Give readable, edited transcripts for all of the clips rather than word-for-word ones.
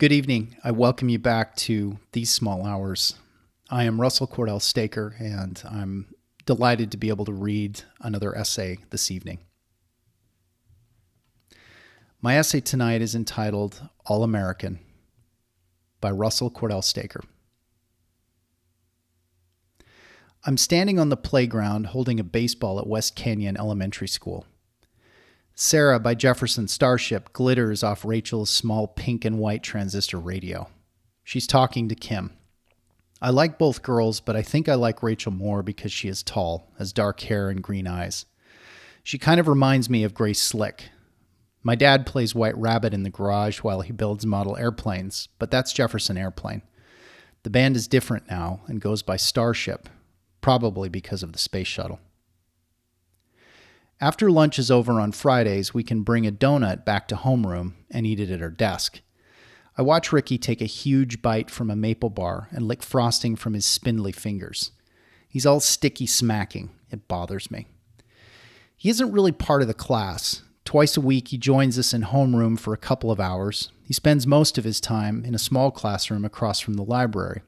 Good evening. I welcome you back to These Small Hours. I am Russell Cordell Staker, and I'm delighted to be able to read another essay this evening. My essay tonight is entitled All American by Russell Cordell Staker. I'm standing on the playground holding a baseball at West Canyon Elementary School. Sarah by Jefferson Starship glitters off Rachel's small pink and white transistor radio. She's talking to Kim. I like both girls, but I think I like Rachel more because she is tall, has dark hair and green eyes. She kind of reminds me of Grace Slick. My dad plays White Rabbit in the garage while he builds model airplanes, but that's Jefferson Airplane. The band is different now and goes by Starship, probably because of the space shuttle. After lunch is over on Fridays, we can bring a donut back to homeroom and eat it at our desk. I watch Ricky take a huge bite from a maple bar and lick frosting from his spindly fingers. He's all sticky smacking. It bothers me. He isn't really part of the class. Twice a week, he joins us in homeroom for a couple of hours. He spends most of his time in a small classroom across from the library.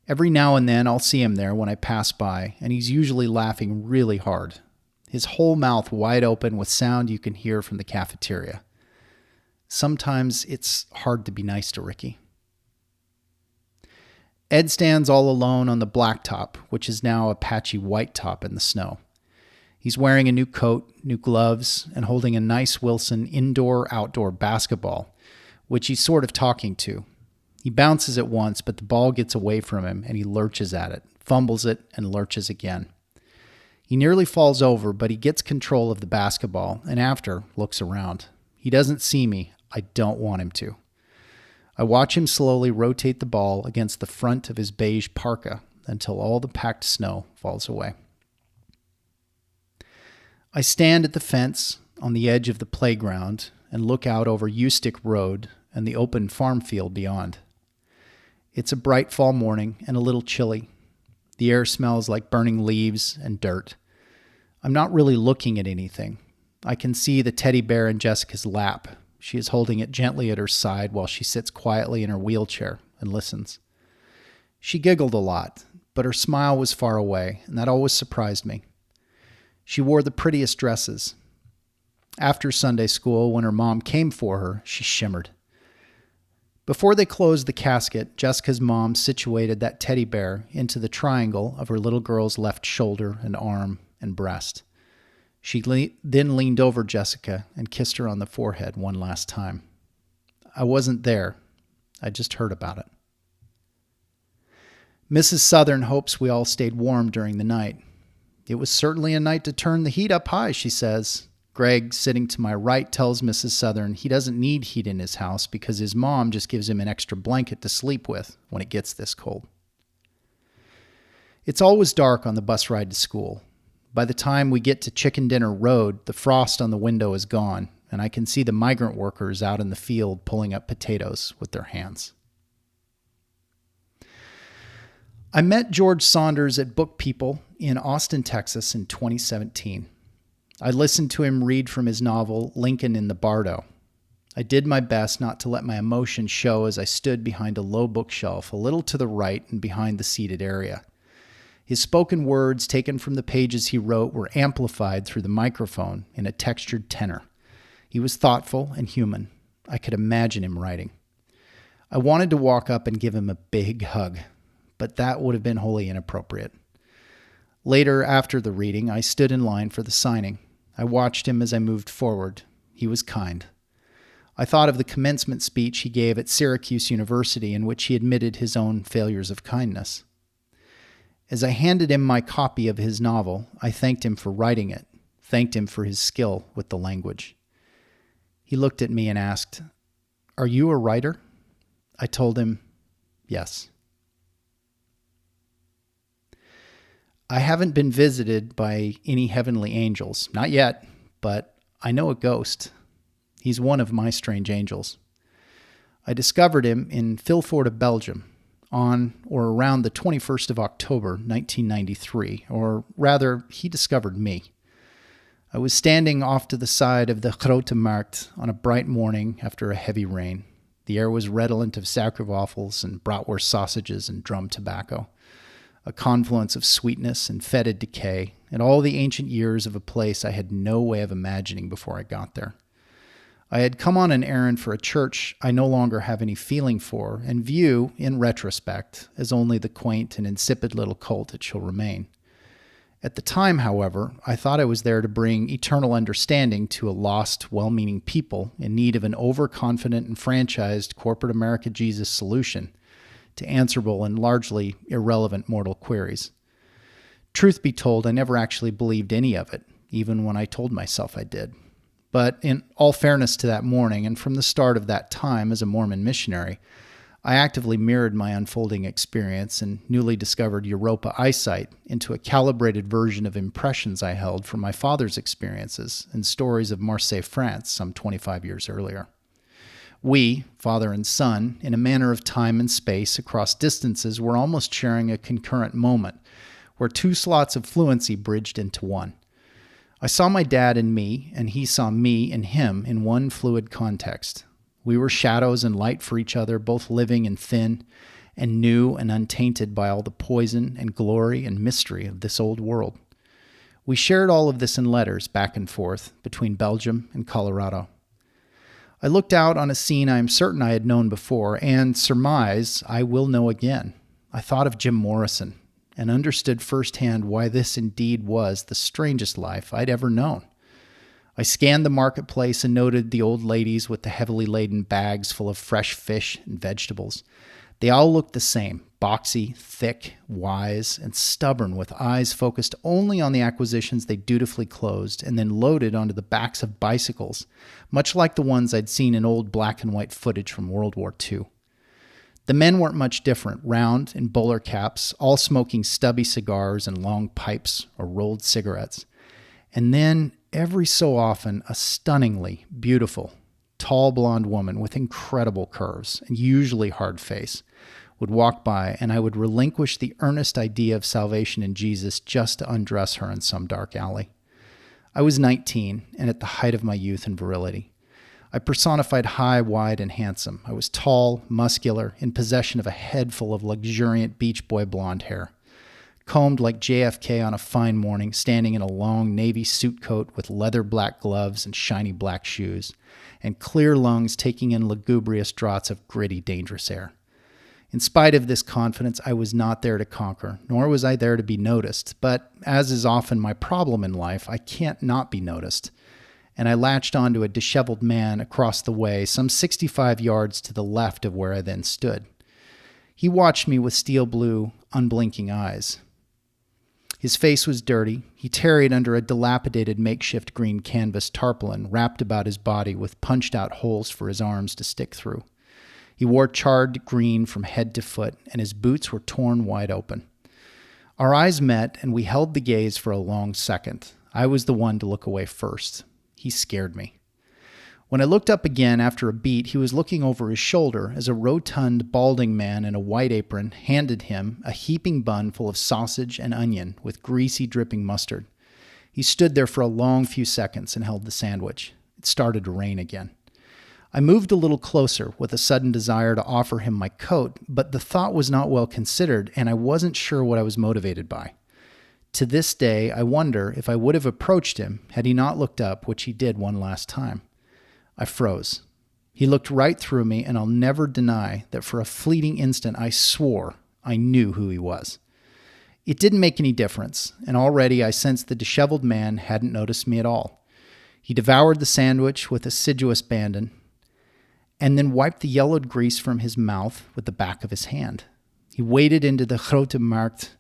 Every now and then, I'll see him there when I pass by, and he's usually laughing really hard. His whole mouth wide open with sound you can hear from the cafeteria. Sometimes it's hard to be nice to Ricky. Ed stands all alone on the blacktop, which is now a patchy white top in the snow. He's wearing a new coat, new gloves, and holding a nice Wilson indoor-outdoor basketball, which he's sort of talking to. He bounces it once, but the ball gets away from him, and he lurches at it, fumbles it, and lurches again. He nearly falls over, but he gets control of the basketball, and after, looks around. He doesn't see me. I don't want him to. I watch him slowly rotate the ball against the front of his beige parka until all the packed snow falls away. I stand at the fence on the edge of the playground and look out over Ustick Road and the open farm field beyond. It's a bright fall morning and a little chilly. The air smells like burning leaves and dirt. I'm not really looking at anything. I can see the teddy bear in Jessica's lap. She is holding it gently at her side while she sits quietly in her wheelchair and listens. She giggled a lot, but her smile was far away, and that always surprised me. She wore the prettiest dresses. After Sunday school, when her mom came for her, she shimmered. Before they closed the casket, Jessica's mom situated that teddy bear into the triangle of her little girl's left shoulder and arm and breast. She then leaned over Jessica and kissed her on the forehead one last time. I wasn't there. I just heard about it. Mrs. Southern hopes we all stayed warm during the night. It was certainly a night to turn the heat up high, she says. Greg, sitting to my right, tells Mrs. Southern he doesn't need heat in his house because his mom just gives him an extra blanket to sleep with when it gets this cold. It's always dark on the bus ride to school. By the time we get to Chicken Dinner Road, the frost on the window is gone, and I can see the migrant workers out in the field pulling up potatoes with their hands. I met George Saunders at Book People in Austin, Texas in 2017. I listened to him read from his novel, Lincoln in the Bardo. I did my best not to let my emotion show as I stood behind a low bookshelf a little to the right and behind the seated area. His spoken words taken from the pages he wrote were amplified through the microphone in a textured tenor. He was thoughtful and human. I could imagine him writing. I wanted to walk up and give him a big hug, but that would have been wholly inappropriate. Later, after the reading, I stood in line for the signing. I watched him as I moved forward. He was kind. I thought of the commencement speech he gave at Syracuse University in which he admitted his own failures of kindness. As I handed him my copy of his novel, I thanked him for writing it, thanked him for his skill with the language. He looked at me and asked, "Are you a writer?" I told him, "Yes." I haven't been visited by any heavenly angels, not yet, but I know a ghost. He's one of my strange angels. I discovered him in Vilvoorde, Belgium, on or around the 21st of October, 1993, or rather, he discovered me. I was standing off to the side of the Grote Markt on a bright morning after a heavy rain. The air was redolent of sauerkrautwaffles and bratwurst sausages and drum tobacco, a confluence of sweetness and fetid decay, and all the ancient years of a place I had no way of imagining before I got there. I had come on an errand for a church I no longer have any feeling for and view, in retrospect, as only the quaint and insipid little cult it shall remain. At the time, however, I thought I was there to bring eternal understanding to a lost, well-meaning people in need of an overconfident and franchised corporate America Jesus solution to answerable and largely irrelevant mortal queries. Truth be told, I never actually believed any of it, even when I told myself I did. But in all fairness to that morning, and from the start of that time as a Mormon missionary, I actively mirrored my unfolding experience and newly discovered Europa eyesight into a calibrated version of impressions I held from my father's experiences and stories of Marseille, France, some 25 years earlier. We, father and son, in a manner of time and space across distances, were almost sharing a concurrent moment where two slots of fluency bridged into one. I saw my dad in me, and he saw me in him in one fluid context. We were shadows and light for each other, both living and thin, and new and untainted by all the poison and glory and mystery of this old world. We shared all of this in letters back and forth between Belgium and Colorado. I looked out on a scene I am certain I had known before, and surmise I will know again. I thought of Jim Morrison, and understood firsthand why this indeed was the strangest life I'd ever known. I scanned the marketplace and noted the old ladies with the heavily laden bags full of fresh fish and vegetables. They all looked the same, boxy, thick, wise, and stubborn, with eyes focused only on the acquisitions they dutifully closed and then loaded onto the backs of bicycles, much like the ones I'd seen in old black and white footage from World War II. The men weren't much different, round in bowler caps, all smoking stubby cigars and long pipes or rolled cigarettes. And then, every so often, a stunningly beautiful, tall blonde woman with incredible curves and usually hard face would walk by, and I would relinquish the earnest idea of salvation in Jesus just to undress her in some dark alley. I was 19 and at the height of my youth and virility. I personified high, wide, and handsome. I was tall, muscular, in possession of a head full of luxuriant Beach Boy blonde hair. Combed like JFK on a fine morning, standing in a long navy suit coat with leather black gloves and shiny black shoes, and clear lungs taking in lugubrious draughts of gritty, dangerous air. In spite of this confidence, I was not there to conquer, nor was I there to be noticed, but as is often my problem in life, I can't not be noticed, and I latched onto a disheveled man across the way, some 65 yards to the left of where I then stood. He watched me with steel blue, unblinking eyes. His face was dirty. He tarried under a dilapidated makeshift green canvas tarpaulin wrapped about his body with punched-out holes for his arms to stick through. He wore charred green from head to foot, and his boots were torn wide open. Our eyes met, and we held the gaze for a long second. I was the one to look away first. He scared me. When I looked up again after a beat, he was looking over his shoulder as a rotund, balding man in a white apron handed him a heaping bun full of sausage and onion with greasy, dripping mustard. He stood there for a long few seconds and held the sandwich. It started to rain again. I moved a little closer with a sudden desire to offer him my coat, but the thought was not well considered, and I wasn't sure what I was motivated by. To this day, I wonder if I would have approached him had he not looked up, which he did one last time. I froze. He looked right through me, and I'll never deny that for a fleeting instant I swore I knew who he was. It didn't make any difference, and already I sensed the disheveled man hadn't noticed me at all. He devoured the sandwich with assiduous abandon, and then wiped the yellowed grease from his mouth with the back of his hand. He waded into the Grote Markt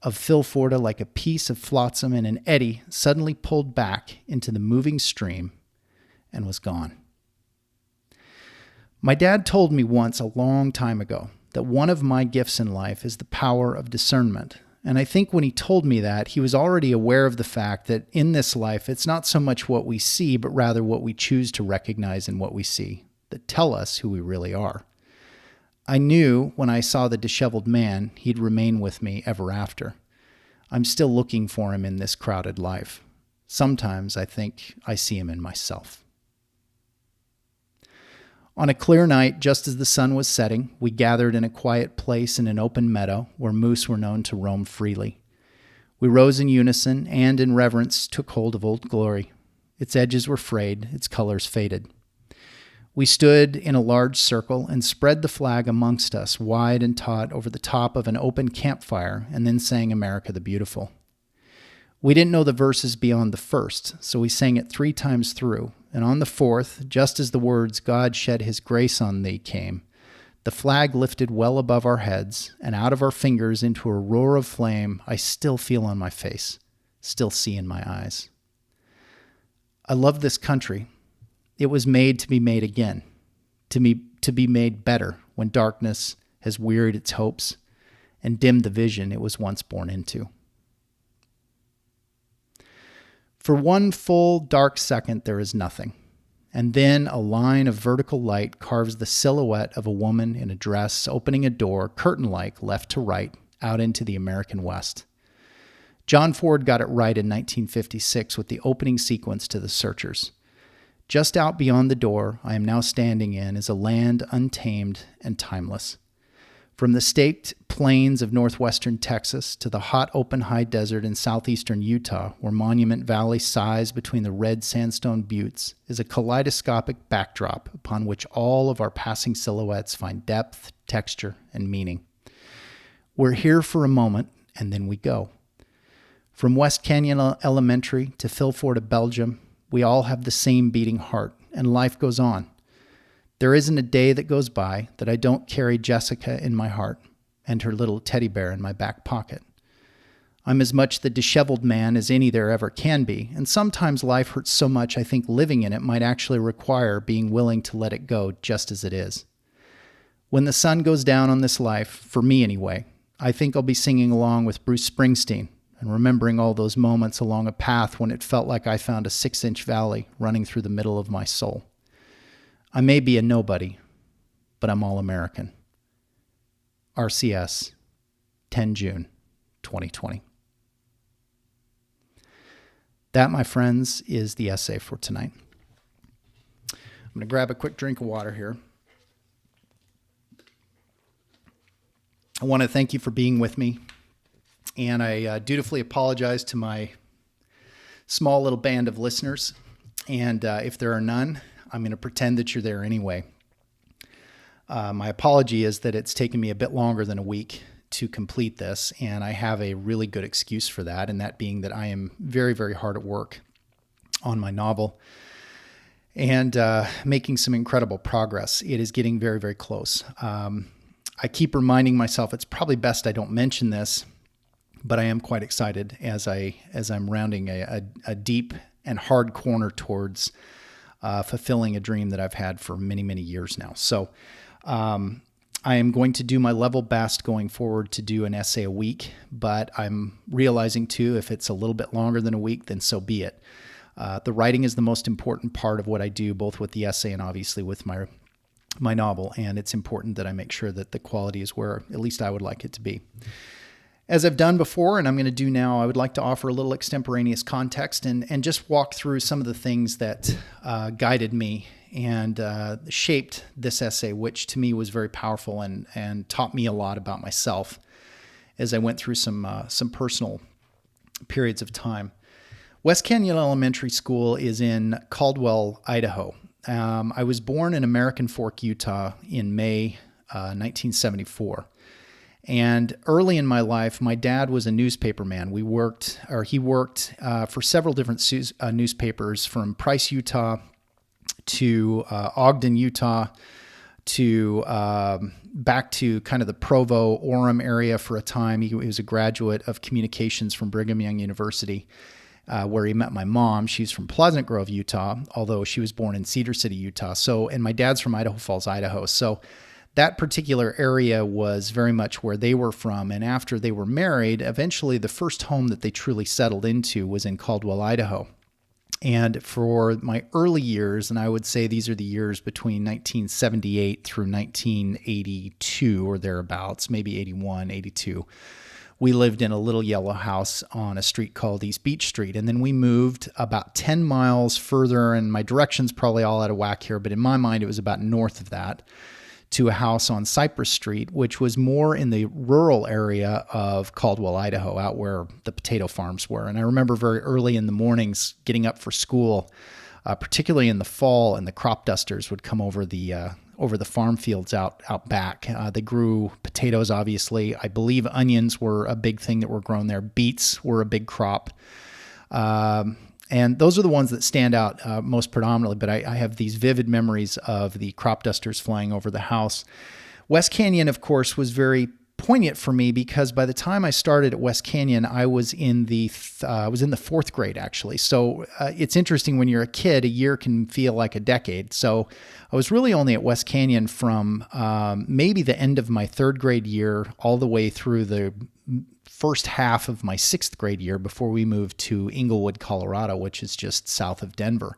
of Vilvoorde like a piece of flotsam in an eddy, suddenly pulled back into the moving stream, and was gone. My dad told me once a long time ago that one of my gifts in life is the power of discernment. And I think when he told me that, he was already aware of the fact that in this life, it's not so much what we see, but rather what we choose to recognize in what we see that tell us who we really are. I knew when I saw the disheveled man, he'd remain with me ever after. I'm still looking for him in this crowded life. Sometimes I think I see him in myself. On a clear night, just as the sun was setting, we gathered in a quiet place in an open meadow where moose were known to roam freely. We rose in unison and in reverence took hold of Old Glory. Its edges were frayed, its colors faded. We stood in a large circle and spread the flag amongst us, wide and taut, over the top of an open campfire, and then sang America the Beautiful. We didn't know the verses beyond the first, so we sang it 3 times through, and on the 4th, just as the words, God shed his grace on thee, came, the flag lifted well above our heads, and out of our fingers into a roar of flame I still feel on my face, still see in my eyes. I love this country. It was made to be made again, to be made better when darkness has wearied its hopes and dimmed the vision it was once born into. For one full dark second, there is nothing. And then a line of vertical light carves the silhouette of a woman in a dress opening a door, curtain-like, left to right, out into the American West. John Ford got it right in 1956 with the opening sequence to The Searchers. Just out beyond the door I am now standing in is a land untamed and timeless. From the staked plains of northwestern Texas to the hot open high desert in southeastern Utah, where Monument Valley sighs between the red sandstone buttes, is a kaleidoscopic backdrop upon which all of our passing silhouettes find depth, texture, and meaning. We're here for a moment, and then we go. From West Canyon Elementary to Filfort, Belgium, we all have the same beating heart, and life goes on. There isn't a day that goes by that I don't carry Jessica in my heart and her little teddy bear in my back pocket. I'm as much the disheveled man as any there ever can be, and sometimes life hurts so much I think living in it might actually require being willing to let it go just as it is. When the sun goes down on this life, for me anyway, I think I'll be singing along with Bruce Springsteen and remembering all those moments along a path when it felt like I found a 6-inch valley running through the middle of my soul. I may be a nobody, but I'm all American. RCS, 10 June, 2020. That, my friends, is the essay for tonight. I'm going to grab a quick drink of water here. I want to thank you for being with me, and I dutifully apologize to my small little band of listeners, and if there are none, I'm going to pretend that you're there anyway. My apology is that it's taken me a bit longer than a week to complete this, and I have a really good excuse for that, and that being that I am very, very hard at work on my novel and making some incredible progress. It is getting very, very close. I keep reminding myself it's probably best I don't mention this, but I am quite excited as I'm rounding a deep and hard corner towards fulfilling a dream that I've had for many, many years now. So I am going to do my level best going forward to do an essay a week, but I'm realizing too, if it's a little bit longer than a week, then so be it. The writing is the most important part of what I do, both with the essay and obviously with my novel, and it's important that I make sure that the quality is where at least I would like it to be. As I've done before, and I'm going to do now, I would like to offer a little extemporaneous context and just walk through some of the things that guided me and shaped this essay, which to me was very powerful and taught me a lot about myself as I went through some personal periods of time. West Canyon Elementary School is in Cordell, Idaho. I was born in American Fork, Utah in May 1974. And early in my life, my dad was a newspaper man. He worked for several different newspapers, from Price, Utah to Ogden, Utah, to back to kind of the Provo, Orem area for a time. He was a graduate of communications from Brigham Young University, where he met my mom. She's from Pleasant Grove, Utah, although she was born in Cedar City, Utah. And my dad's from Idaho Falls, Idaho. So that particular area was very much where they were from. And after they were married, eventually the first home that they truly settled into was in Caldwell, Idaho. And for my early years, and I would say these are the years between 1978 through 1982 or thereabouts, maybe 81, 82, we lived in a little yellow house on a street called East Beach Street. And then we moved about 10 miles further, and my direction's probably all out of whack here, but in my mind, it was about north of that, to a house on Cypress Street, which was more in the rural area of Caldwell, Idaho, out where the potato farms were. And I remember very early in the mornings getting up for school, particularly in the fall, and the crop dusters would come over the farm fields out back. They grew potatoes, obviously. I believe onions were a big thing that were grown there. Beets were a big crop. And those are the ones that stand out most predominantly, but I have these vivid memories of the crop dusters flying over the house. West Canyon, of course, was very poignant for me because by the time I started at West Canyon, I was in the fourth grade, actually. So it's interesting when you're a kid, a year can feel like a decade. So I was really only at West Canyon from maybe the end of my third grade year all the way through the first half of my sixth grade year before we moved to Inglewood, Colorado, which is just south of Denver.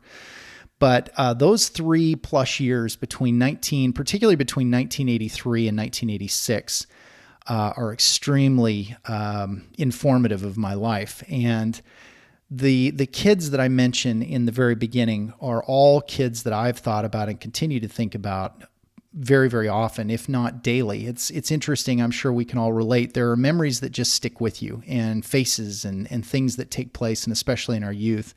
But those 3+ years particularly between 1983 and 1986, are extremely informative of my life. And the kids that I mention in the very beginning are all kids that I've thought about and continue to think about very, very often, if not daily. It's interesting. I'm sure we can all relate. There are memories that just stick with you, and faces and things that take place, and especially in our youth.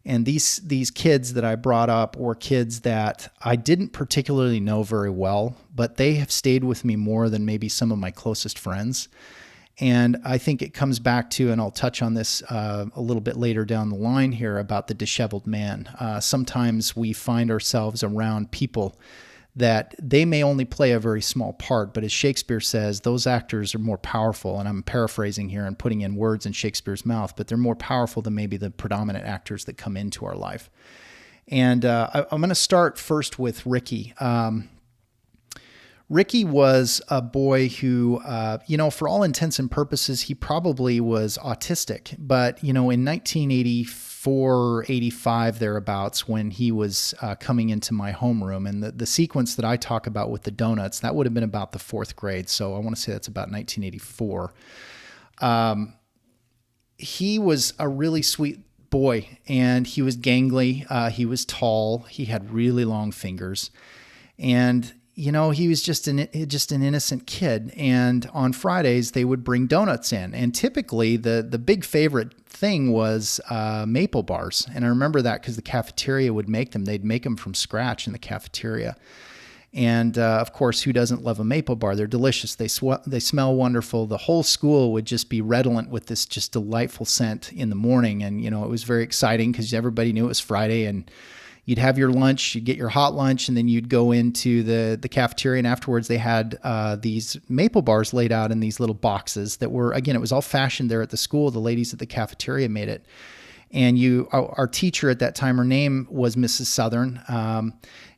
And these kids that I brought up were kids that I didn't particularly know very well, but they have stayed with me more than maybe some of my closest friends. And I think it comes back to, and I'll touch on this a little bit later down the line here, about the disheveled man. Sometimes we find ourselves around people that they may only play a very small part, but as Shakespeare says, those actors are more powerful, and I'm paraphrasing here and putting in words in Shakespeare's mouth, but they're more powerful than maybe the predominant actors that come into our life. And I'm going to start first with Ricky. Ricky was a boy who, for all intents and purposes, he probably was autistic, but, in 1984, 85, thereabouts, when he was coming into my homeroom, and the sequence that I talk about with the donuts, that would have been about the fourth grade. So I want to say that's about 1984. He was a really sweet boy, and he was gangly. He was tall. He had really long fingers, and he was just an innocent kid. And on Fridays, they would bring donuts in. And typically, the big favorite thing was maple bars. And I remember that because the cafeteria would make them. They'd make them from scratch in the cafeteria. And of course, who doesn't love a maple bar? They're delicious. They smell wonderful. The whole school would just be redolent with this just delightful scent in the morning. And, it was very exciting because everybody knew it was Friday, and you'd have your lunch, you'd get your hot lunch, and then you'd go into the cafeteria, and afterwards they had these maple bars laid out in these little boxes that were, again, it was all fashioned there at the school. The ladies at the cafeteria made it. And our teacher at that time, her name was Mrs. Southern,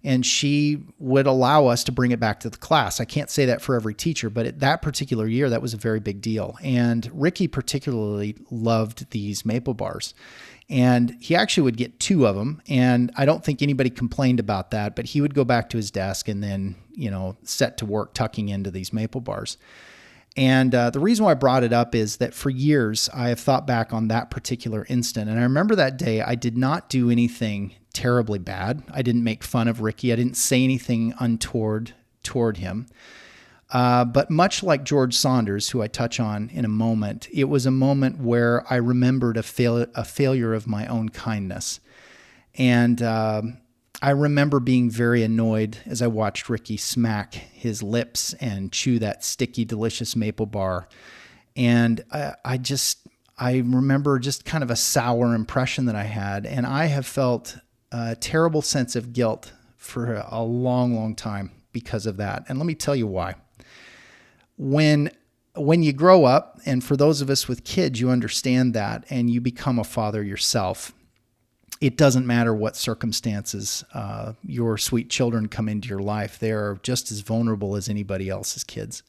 and she would allow us to bring it back to the class. I can't say that for every teacher, but at that particular year, that was a very big deal. And Ricky particularly loved these maple bars. And he actually would get 2 of them, and I don't think anybody complained about that, but he would go back to his desk and then, set to work tucking into these maple bars. And the reason why I brought it up is that for years, I have thought back on that particular instant. And I remember that day, I did not do anything terribly bad. I didn't make fun of Ricky. I didn't say anything untoward toward him. But much like George Saunders, who I touch on in a moment, it was a moment where I remembered a failure of my own kindness. And I remember being very annoyed as I watched Ricky smack his lips and chew that sticky, delicious maple bar. And I remember just kind of a sour impression that I had. And I have felt a terrible sense of guilt for a long, long time because of that. And let me tell you why. When you grow up, and for those of us with kids, you understand that, and you become a father yourself, it doesn't matter what circumstances your sweet children come into your life. They are just as vulnerable as anybody else's kids.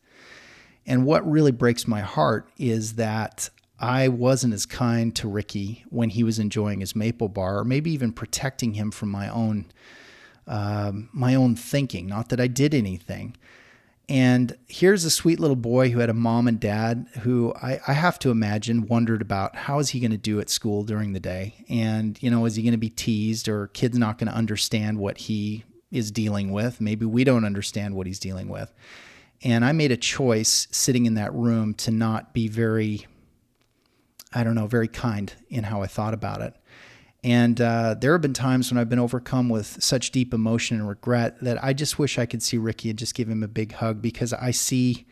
And what really breaks my heart is that I wasn't as kind to Ricky when he was enjoying his maple bar, or maybe even protecting him from my own thinking. Not that I did anything. And here's a sweet little boy who had a mom and dad who I have to imagine wondered about how is he going to do at school during the day? And, is he going to be teased, or kids not going to understand what he is dealing with? Maybe we don't understand what he's dealing with. And I made a choice sitting in that room to not be very kind in how I thought about it. And there have been times when I've been overcome with such deep emotion and regret that I just wish I could see Ricky and just give him a big hug, because I see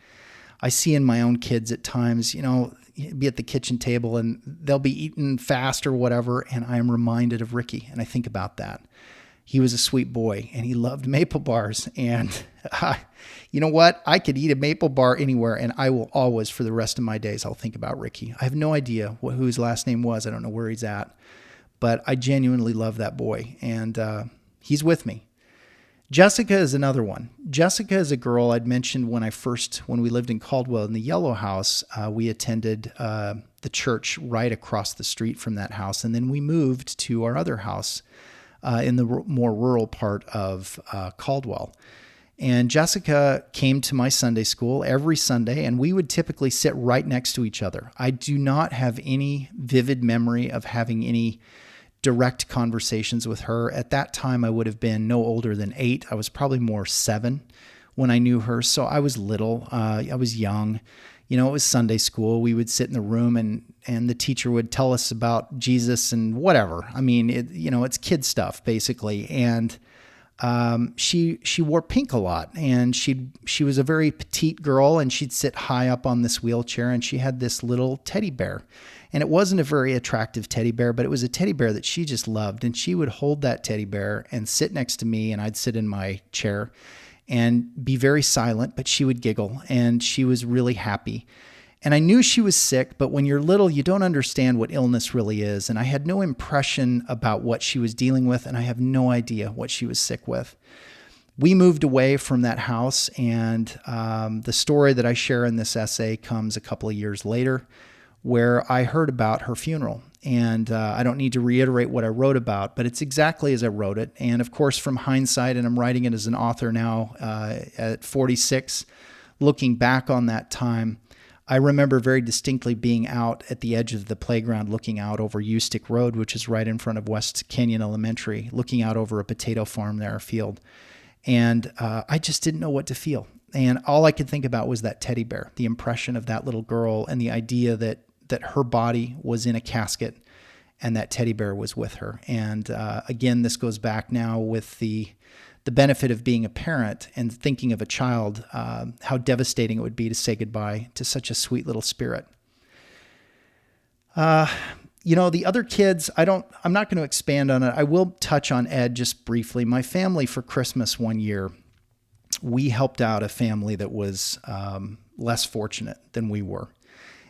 in my own kids at times, be at the kitchen table and they'll be eating fast or whatever, and I am reminded of Ricky, and I think about that. He was a sweet boy, and he loved maple bars. And you know what? I could eat a maple bar anywhere, and I will always, for the rest of my days, I'll think about Ricky. I have no idea who his last name was. I don't know where he's at. But I genuinely love that boy, and he's with me. Jessica is another one. Jessica is a girl I'd mentioned when we lived in Caldwell in the Yellow House. We attended the church right across the street from that house, and then we moved to our other house in the more rural part of Caldwell. And Jessica came to my Sunday school every Sunday, and we would typically sit right next to each other. I do not have any vivid memory of having any direct conversations with her. At that time, I would have been no older than 8. I was probably more 7 when I knew her. So I was little. I was young. It was Sunday school. We would sit in the room and the teacher would tell us about Jesus and whatever. I mean, it's kid stuff basically. And she wore pink a lot, and she was a very petite girl, and she'd sit high up on this wheelchair, and she had this little teddy bear. And it wasn't a very attractive teddy bear, but it was a teddy bear that she just loved. And she would hold that teddy bear and sit next to me, and I'd sit in my chair and be very silent, but she would giggle, and she was really happy. And I knew she was sick, but when you're little, you don't understand what illness really is. And I had no impression about what she was dealing with, and I have no idea what she was sick with. We moved away from that house, and the story that I share in this essay comes a couple of years later, where I heard about her funeral. And I don't need to reiterate what I wrote about, but it's exactly as I wrote it. And of course, from hindsight, and I'm writing it as an author now at 46, looking back on that time, I remember very distinctly being out at the edge of the playground, looking out over Ustick Road, which is right in front of West Canyon Elementary, looking out over a potato farm there, a field. And I just didn't know what to feel. And all I could think about was that teddy bear, the impression of that little girl, and the idea that her body was in a casket and that teddy bear was with her. And again, this goes back now with the benefit of being a parent and thinking of a child, how devastating it would be to say goodbye to such a sweet little spirit. The other kids, I'm not going to expand on it. I will touch on Ed just briefly. My family, for Christmas one year, we helped out a family that was less fortunate than we were.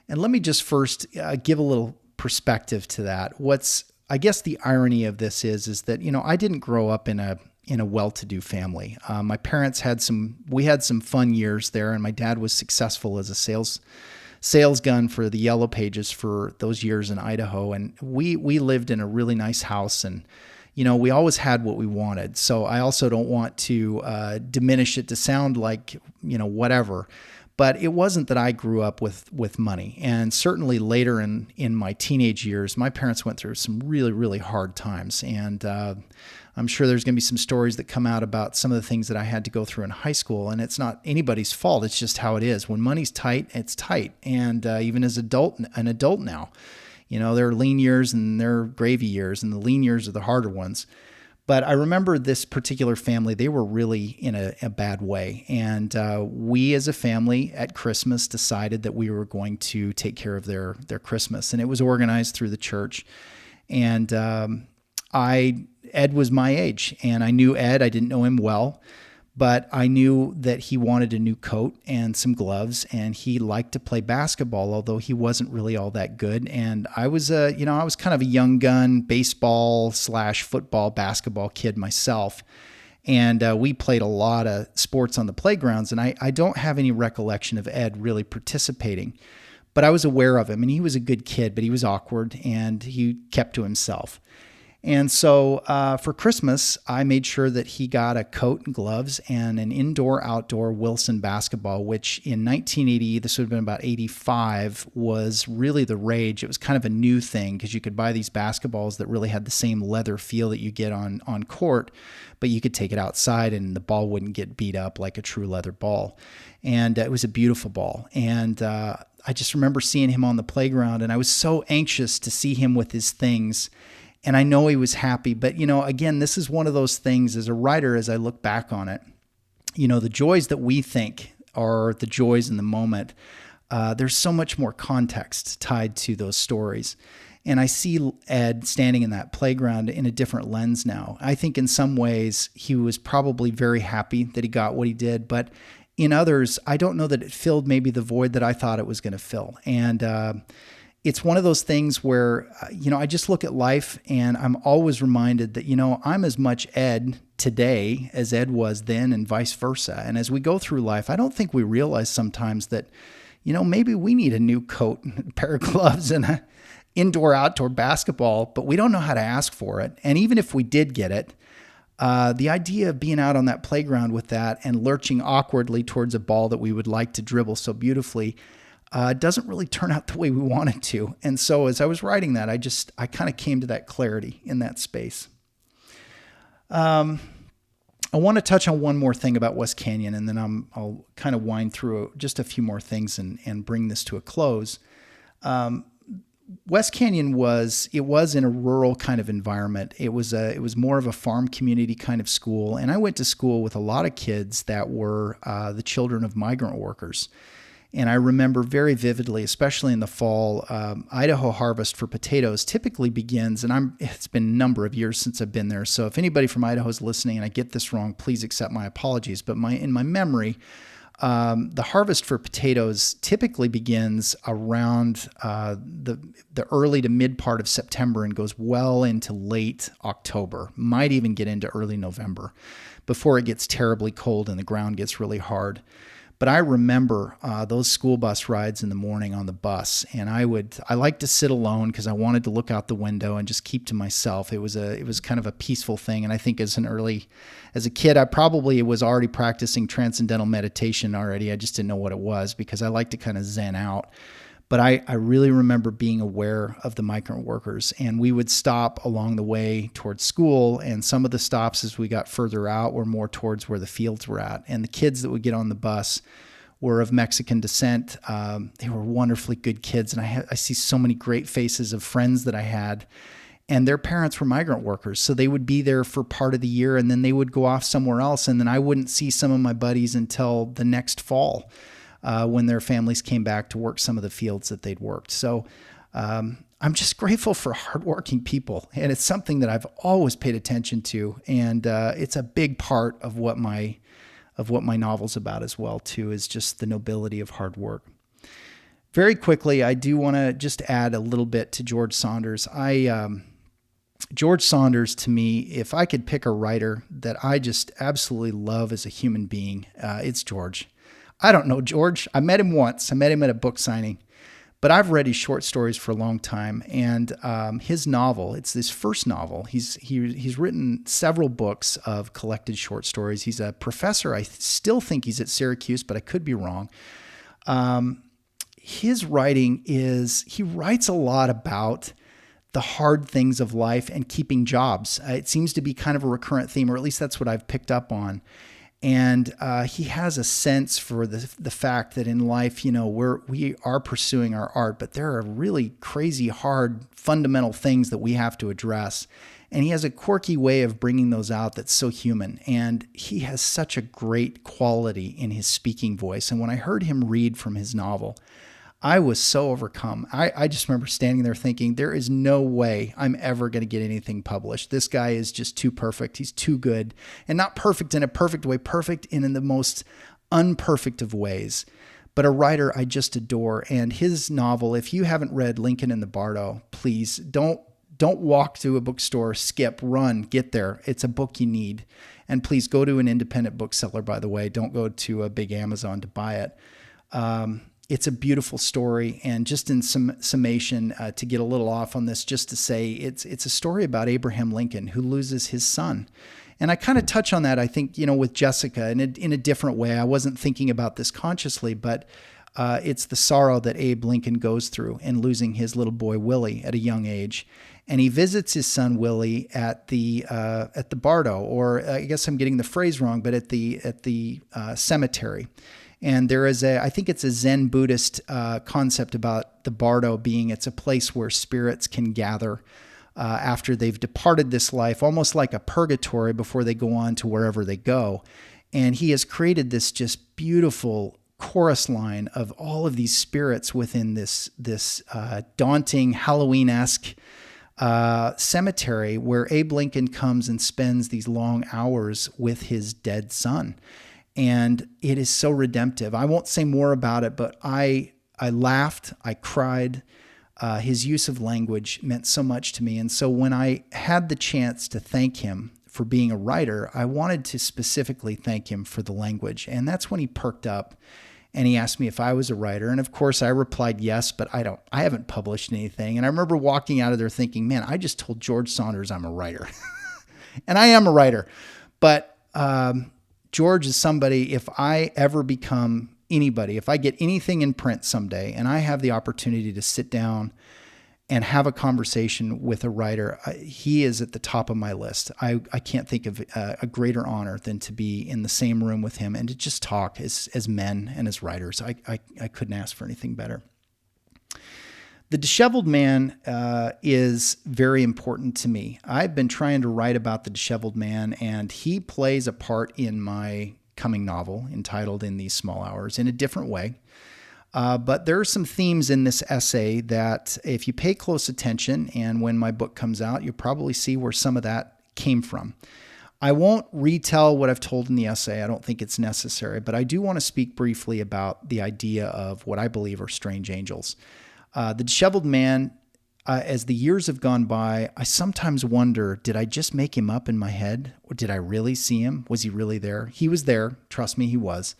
And let me just first give a little perspective to that. I guess the irony of this is that, I didn't grow up in a well-to-do family. My parents had some fun years there, and my dad was successful as a sales gun for the Yellow Pages for those years in Idaho. And we lived in a really nice house, and, we always had what we wanted. So I also don't want to diminish it to sound like, whatever. But it wasn't that I grew up with money. And certainly later in my teenage years, my parents went through some really, really hard times. And I'm sure there's going to be some stories that come out about some of the things that I had to go through in high school. And it's not anybody's fault. It's just how it is. When money's tight, it's tight. And even as an adult now, there are lean years and there are gravy years, and the lean years are the harder ones. But I remember this particular family, they were really in a bad way. And we as a family at Christmas decided that we were going to take care of their Christmas. And it was organized through the church. And Ed was my age, and I knew Ed. I didn't know him well, but I knew that he wanted a new coat and some gloves, and he liked to play basketball, although he wasn't really all that good. And I was kind of a young gun, baseball/football, basketball kid myself. And we played a lot of sports on the playgrounds, and I don't have any recollection of Ed really participating, but I was aware of him, and he was a good kid, but he was awkward, and he kept to himself. And so for Christmas, I made sure that he got a coat and gloves and an indoor-outdoor Wilson basketball, which in 1980, this would have been about 85, was really the rage. It was kind of a new thing because you could buy these basketballs that really had the same leather feel that you get on court, but you could take it outside and the ball wouldn't get beat up like a true leather ball. And it was a beautiful ball. And I just remember seeing him on the playground, and I was so anxious to see him with his things. And I know he was happy, but again, this is one of those things as a writer, as I look back on it, the joys that we think are the joys in the moment, there's so much more context tied to those stories. And I see Ed standing in that playground in a different lens now. I think in some ways he was probably very happy that he got what he did, but in others, I don't know that it filled maybe the void that I thought it was going to fill. And it's one of those things where, I just look at life and I'm always reminded that, I'm as much Ed today as Ed was then and vice versa. And as we go through life, I don't think we realize sometimes that, maybe we need a new coat, a pair of gloves and an indoor-outdoor basketball, but we don't know how to ask for it. And even if we did get it, the idea of being out on that playground with that and lurching awkwardly towards a ball that we would like to dribble so beautifully doesn't really turn out the way we want it to. And so as I was writing that, I kind of came to that clarity in that space. I want to touch on one more thing about West Canyon, and then I'll kind of wind through just a few more things and bring this to a close. West Canyon was in a rural kind of environment. It was more of a farm community kind of school. And I went to school with a lot of kids that were the children of migrant workers. And I remember very vividly, especially in the fall, Idaho harvest for potatoes typically begins, and it's been a number of years since I've been there. So if anybody from Idaho is listening and I get this wrong, please accept my apologies. But in my memory, the harvest for potatoes typically begins around the early to mid part of September and goes well into late October, might even get into early November before it gets terribly cold and the ground gets really hard. But I remember those school bus rides in the morning on the bus, and I liked to sit alone because I wanted to look out the window and just keep to myself. It was kind of a peaceful thing, and I think as a kid, I probably was already practicing transcendental meditation already. I just didn't know what it was because I like to kind of zen out. But I really remember being aware of the migrant workers, and we would stop along the way towards school, and some of the stops as we got further out were more towards where the fields were at. And the kids that would get on the bus were of Mexican descent. They were wonderfully good kids, and I see so many great faces of friends that I had, and their parents were migrant workers. So they would be there for part of the year, and then they would go off somewhere else, and then I wouldn't see some of my buddies until the next fall. When their families came back to work some of the fields that they'd worked. So I'm just grateful for hardworking people. And it's something that I've always paid attention to. And it's a big part of what my novel's about as well, too, is just the nobility of hard work. Very quickly, I do want to just add a little bit to George Saunders. George Saunders, to me, if I could pick a writer that I just absolutely love as a human being, it's George. I don't know George. I met him once. I met him at a book signing, but I've read his short stories for a long time. And his novel, it's his first novel. He's written several books of collected short stories. He's a professor. I still think he's at Syracuse, but I could be wrong. His writing he writes a lot about the hard things of life and keeping jobs. It seems to be kind of a recurrent theme, or at least that's what I've picked up on. And he has a sense for the fact that in life, we are pursuing our art, but there are really crazy, hard, fundamental things that we have to address. And he has a quirky way of bringing those out that's so human. And he has such a great quality in his speaking voice. And when I heard him read from his novel, I was so overcome. I just remember standing there thinking, there is no way I'm ever going to get anything published. This guy is just too perfect. He's too good. And not perfect in a perfect way, perfect in the most unperfect of ways. But a writer I just adore. And his novel, if you haven't read Lincoln in the Bardo, please don't walk to a bookstore, skip, run, get there. It's a book you need. And please go to an independent bookseller, by the way. Don't go to a big Amazon to buy it. it's a beautiful story. And just in some summation, to get a little off on this, just to say it's a story about Abraham Lincoln who loses his son. And I kind of touch on that, I think, with Jessica in a different way. I wasn't thinking about this consciously, but it's the sorrow that Abe Lincoln goes through in losing his little boy Willie at a young age. And he visits his son Willie at the Bardo, or I guess I'm getting the phrase wrong, but at the cemetery. And there is I think it's a Zen Buddhist concept about the Bardo being it's a place where spirits can gather after they've departed this life, almost like a purgatory before they go on to wherever they go. And he has created this just beautiful chorus line of all of these spirits within this daunting Halloween-esque cemetery where Abe Lincoln comes and spends these long hours with his dead son. And it is so redemptive. I won't say more about it, but I laughed, I cried. His use of language meant so much to me. And so when I had the chance to thank him for being a writer, I wanted to specifically thank him for the language. And that's when he perked up and he asked me if I was a writer. And of course I replied yes, but I haven't published anything. And I remember walking out of there thinking, man, I just told George Saunders I'm a writer. And I am a writer. But George is somebody, if I ever become anybody, if I get anything in print someday and I have the opportunity to sit down and have a conversation with a writer, he is at the top of my list. I can't think of a greater honor than to be in the same room with him and to just talk as men and as writers. I couldn't ask for anything better. The Disheveled Man is very important to me. I've been trying to write about the Disheveled Man, and he plays a part in my coming novel entitled In These Small Hours in a different way. But there are some themes in this essay that if you pay close attention, and when my book comes out, you'll probably see where some of that came from. I won't retell what I've told in the essay. I don't think it's necessary, but I do want to speak briefly about the idea of what I believe are strange angels. The Disheveled Man, as the years have gone by, I sometimes wonder, did I just make him up in my head? Or did I really see him? Was he really there? He was there. Trust me, he was.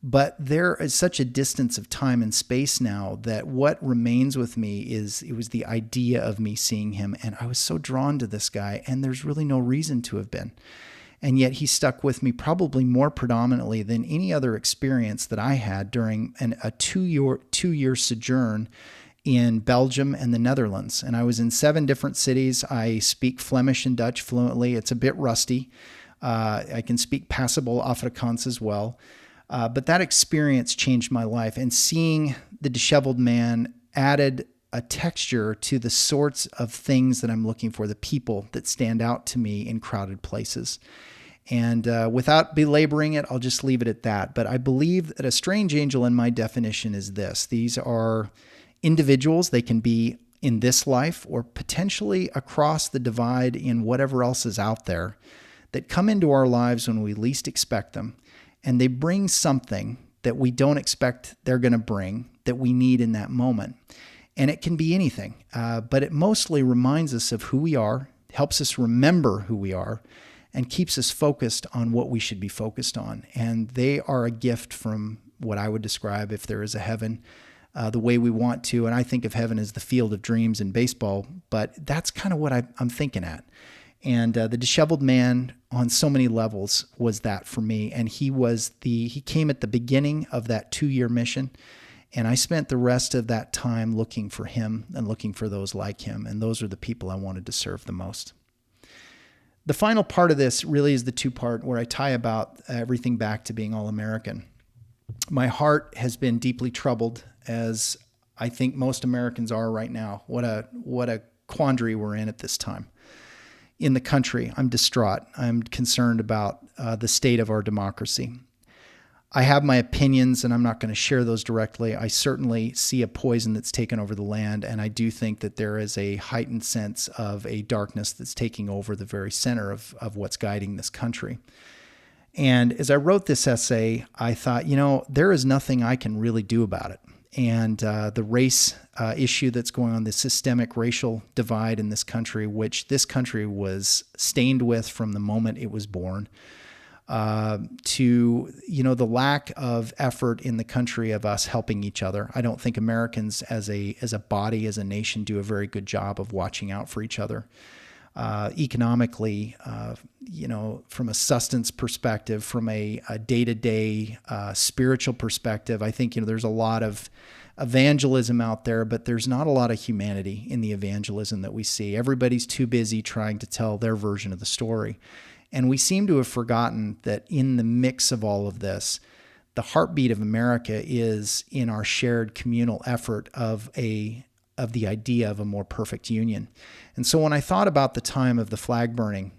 But there is such a distance of time and space now that what remains with me is it was the idea of me seeing him. And I was so drawn to this guy, and there's really no reason to have been. And yet he stuck with me probably more predominantly than any other experience that I had during a two-year sojourn in Belgium and the Netherlands. And I was in 7 different cities. I speak Flemish and Dutch fluently. It's a bit rusty. I can speak passable Afrikaans as well. But that experience changed my life. And seeing the Disheveled Man added a texture to the sorts of things that I'm looking for, the people that stand out to me in crowded places. And without belaboring it, I'll just leave it at that. But I believe that a strange angel in my definition is this. These are individuals. They can be in this life or potentially across the divide in whatever else is out there that come into our lives when we least expect them. And they bring something that we don't expect they're going to bring that we need in that moment. And it can be anything, but it mostly reminds us of who we are, helps us remember who we are, and keeps us focused on what we should be focused on. And they are a gift from what I would describe, if there is a heaven, the way we want to. And I think of heaven as the field of dreams in baseball, but that's kind of what I'm thinking at. And the Disheveled Man on so many levels was that for me. And he came at the beginning of that 2-year mission. And I spent the rest of that time looking for him and looking for those like him. And those are the people I wanted to serve the most. The final part of this really is the 2-part where I tie about everything back to being all-American. My heart has been deeply troubled, as I think most Americans are right now. What a quandary we're in at this time. In the country, I'm distraught. I'm concerned about the state of our democracy. I have my opinions, and I'm not going to share those directly. I certainly see a poison that's taken over the land, and I do think that there is a heightened sense of a darkness that's taking over the very center of what's guiding this country. And as I wrote this essay, I thought, there is nothing I can really do about it. And the race issue that's going on, the systemic racial divide in this country, which this country was stained with from the moment it was born, to, the lack of effort in the country of us helping each other. I don't think Americans as a body, as a nation, do a very good job of watching out for each other. Economically, from a sustenance perspective, from a day-to-day spiritual perspective, I think, there's a lot of evangelism out there, but there's not a lot of humanity in the evangelism that we see. Everybody's too busy trying to tell their version of the story. And we seem to have forgotten that in the mix of all of this, the heartbeat of America is in our shared communal effort of the idea of a more perfect union. And so when I thought about the time of the flag burning,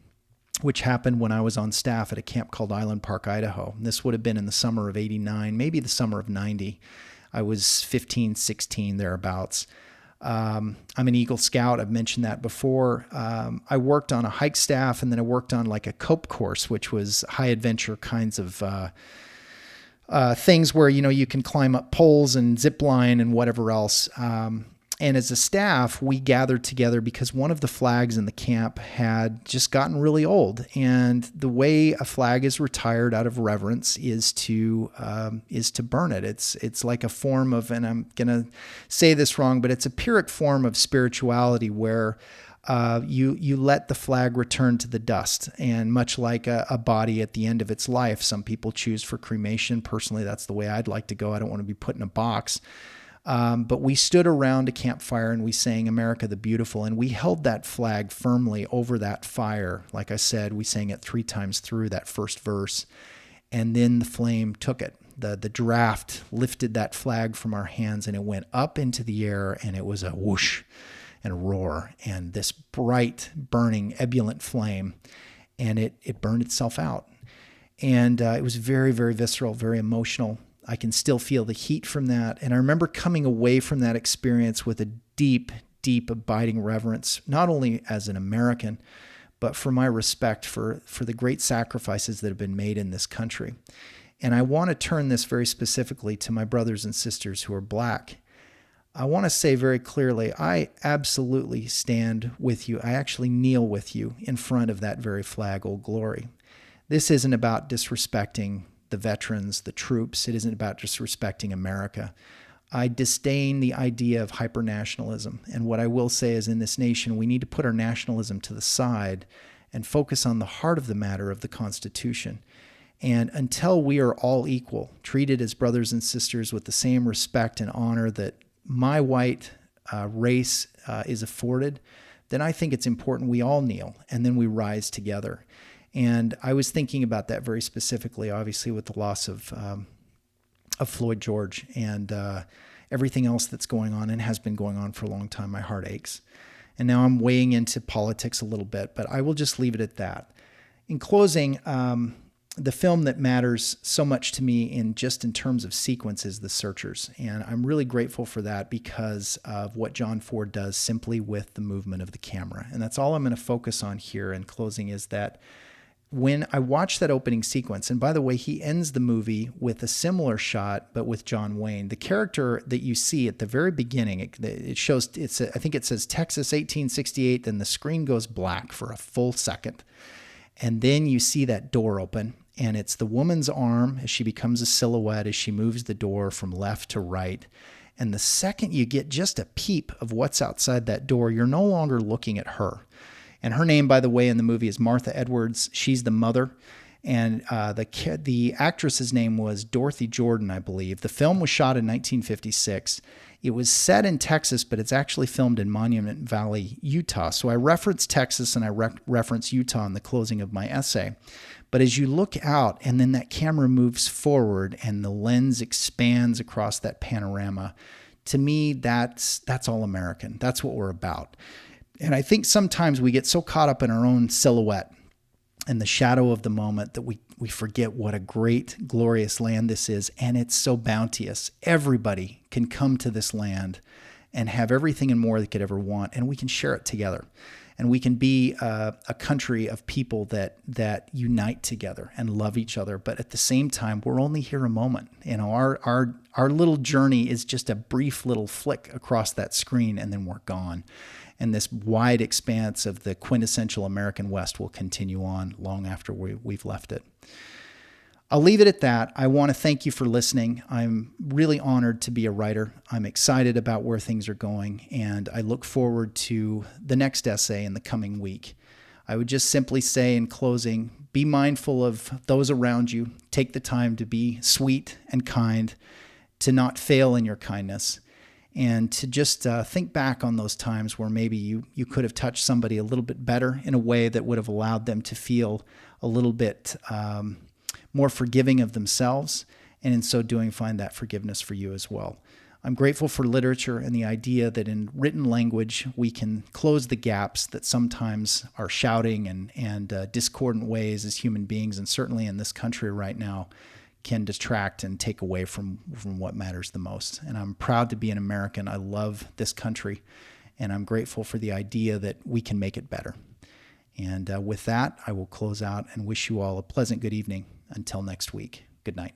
which happened when I was on staff at a camp called Island Park, Idaho, and this would have been in the summer of 89, maybe the summer of 90. I was 15, 16, thereabouts. I'm an Eagle Scout. I've mentioned that before. I worked on a hike staff, and then I worked on like a cope course, which was high adventure kinds of things where, you can climb up poles and zip line and whatever else. And as a staff, we gathered together because one of the flags in the camp had just gotten really old. And the way a flag is retired out of reverence is to burn it. It's like a form of, and I'm going to say this wrong, but it's a Pyrrhic form of spirituality where you let the flag return to the dust. And much like a body at the end of its life, some people choose for cremation. Personally, that's the way I'd like to go. I don't want to be put in a box. But we stood around a campfire and we sang America the Beautiful, and we held that flag firmly over that fire. Like I said, we sang it 3 times through that first verse, and then the flame took it. The draft lifted that flag from our hands, and it went up into the air, and it was a whoosh and a roar and this bright, burning, ebullient flame, and it burned itself out. And it was very, very visceral, very emotional. I can still feel the heat from that. And I remember coming away from that experience with a deep, deep, abiding reverence, not only as an American, but for my respect for the great sacrifices that have been made in this country. And I want to turn this very specifically to my brothers and sisters who are Black. I want to say very clearly, I absolutely stand with you. I actually kneel with you in front of that very flag, Old Glory. This isn't about disrespecting the veterans, the troops. It isn't about disrespecting America. I disdain the idea of hypernationalism. And what I will say is, in this nation, we need to put our nationalism to the side and focus on the heart of the matter of the Constitution. And until we are all equal, treated as brothers and sisters with the same respect and honor that my white race is afforded, then I think it's important we all kneel and then we rise together. And I was thinking about that very specifically, obviously, with the loss of Floyd George and everything else that's going on and has been going on for a long time. My heart aches. And now I'm weighing into politics a little bit, but I will just leave it at that. In closing, the film that matters so much to me in terms of sequence is The Searchers. And I'm really grateful for that because of what John Ford does simply with the movement of the camera. And that's all I'm going to focus on here in closing, is that when I watched that opening sequence, and by the way, he ends the movie with a similar shot, but with John Wayne. The character that you see at the very beginning, it shows, I think it says Texas 1868, then the screen goes black for a full second. And then you see that door open, and it's the woman's arm as she becomes a silhouette as she moves the door from left to right. And the second you get just a peep of what's outside that door, you're no longer looking at her. And her name, by the way, in the movie is Martha Edwards. She's the mother. And the actress's name was Dorothy Jordan, I believe. The film was shot in 1956. It was set in Texas, but it's actually filmed in Monument Valley, Utah. So I reference Texas and I reference Utah in the closing of my essay. But as you look out and then that camera moves forward and the lens expands across that panorama, to me, that's all American. That's what we're about. And I think sometimes we get so caught up in our own silhouette and the shadow of the moment that we forget what a great, glorious land this is. And it's so bounteous. Everybody can come to this land and have everything and more they could ever want, and we can share it together. And we can be a country of people that unite together and love each other. But at the same time, we're only here a moment. You know, our little journey is just a brief little flick across that screen, and then we're gone. And this wide expanse of the quintessential American West will continue on long after we've left it. I'll leave it at that. I want to thank you for listening. I'm really honored to be a writer. I'm excited about where things are going, and I look forward to the next essay in the coming week. I would just simply say in closing, be mindful of those around you. Take the time to be sweet and kind, to not fail in your kindness, and to just think back on those times where maybe you could have touched somebody a little bit better in a way that would have allowed them to feel a little bit more forgiving of themselves, and in so doing, find that forgiveness for you as well. I'm grateful for literature and the idea that in written language, we can close the gaps that sometimes are shouting and discordant ways as human beings, and certainly in this country right now, can distract and take away from what matters the most. And I'm proud to be an American. I love this country, and I'm grateful for the idea that we can make it better. And with that, I will close out and wish you all a pleasant good evening. Until next week, good night.